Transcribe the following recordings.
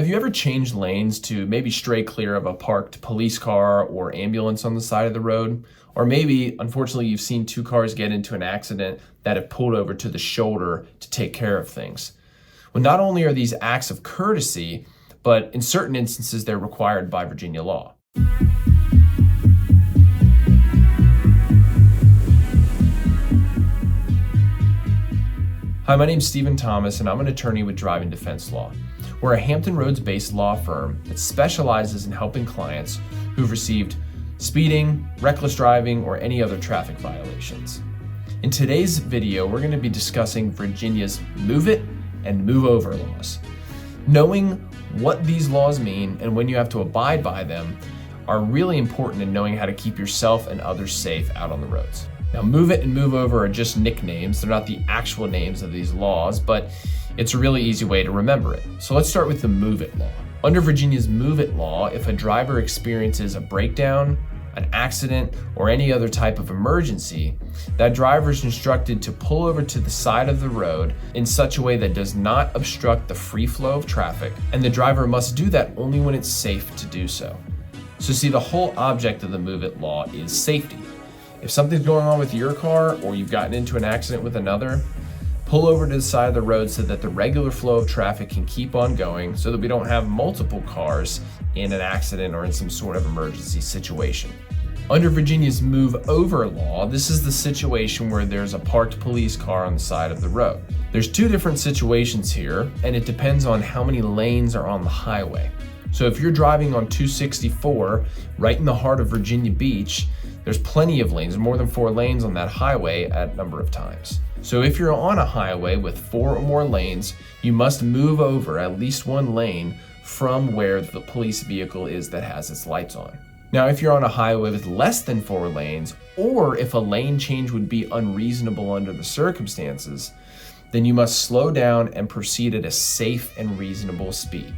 Have you ever changed lanes to maybe stray clear of a parked police car or ambulance on the side of the road? Or maybe, unfortunately, you've seen two cars get into an accident that have pulled over to the shoulder to take care of things. Well, not only are these acts of courtesy, but in certain instances, they're required by Virginia law. Hi, my name's Stephen Thomas, and I'm an attorney with Driving Defense Law. We're a Hampton Roads-based law firm that specializes in helping clients who've received speeding, reckless driving, or any other traffic violations. In today's video, we're going to be discussing Virginia's Move It and Move Over laws. Knowing what these laws mean and when you have to abide by them are really important in knowing how to keep yourself and others safe out on the roads. Now, Move It and Move Over are just nicknames. They're not the actual names of these laws, but it's a really easy way to remember it. So let's start with the Move It law. Under Virginia's Move It law, if a driver experiences a breakdown, an accident, or any other type of emergency, that driver is instructed to pull over to the side of the road in such a way that does not obstruct the free flow of traffic, and the driver must do that only when it's safe to do so. So see, the whole object of the Move It law is safety. If something's going on with your car or you've gotten into an accident with another, pull over to the side of the road so that the regular flow of traffic can keep on going so that we don't have multiple cars in an accident or in some sort of emergency situation. Under Virginia's Move Over law, this is the situation where there's a parked police car on the side of the road. There's two different situations here, and it depends on how many lanes are on the highway. So if you're driving on 264 right in the heart of Virginia Beach, there's plenty of lanes, more than 4 lanes on that highway at a number of times. So if you're on a highway with 4 or more lanes, you must move over at least 1 lane from where the police vehicle is that has its lights on. Now, if you're on a highway with less than 4 lanes, or if a lane change would be unreasonable under the circumstances, then you must slow down and proceed at a safe and reasonable speed.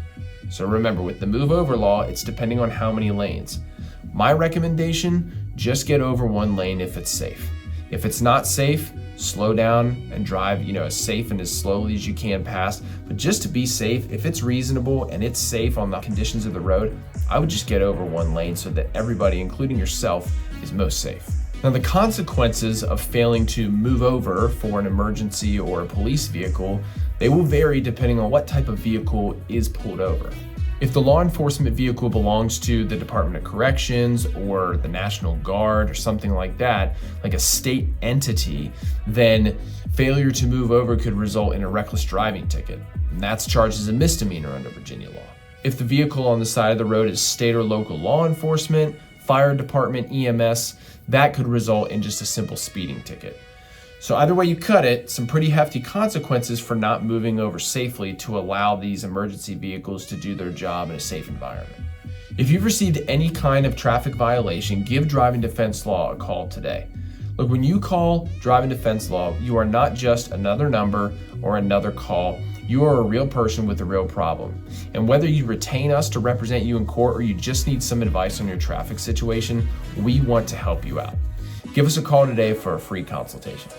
So remember, with the Move Over law, it's depending on how many lanes. My recommendation, just get over 1 lane if it's safe. If it's not safe, slow down and drive, as safe and as slowly as you can past. But just to be safe, if it's reasonable and it's safe on the conditions of the road, I would just get over 1 lane so that everybody, including yourself, is most safe. Now, the consequences of failing to move over for an emergency or a police vehicle, they will vary depending on what type of vehicle is pulled over. If the law enforcement vehicle belongs to the Department of Corrections or the National Guard or something like that, like a state entity, then failure to move over could result in a reckless driving ticket, and that's charged as a misdemeanor under Virginia law. If the vehicle on the side of the road is state or local law enforcement, fire department, EMS, that could result in just a simple speeding ticket. So either way you cut it, some pretty hefty consequences for not moving over safely to allow these emergency vehicles to do their job in a safe environment. If you've received any kind of traffic violation, give Driving Defense Law a call today. Look, when you call Driving Defense Law, you are not just another number or another call. You are a real person with a real problem. And whether you retain us to represent you in court or you just need some advice on your traffic situation, we want to help you out. Give us a call today for a free consultation.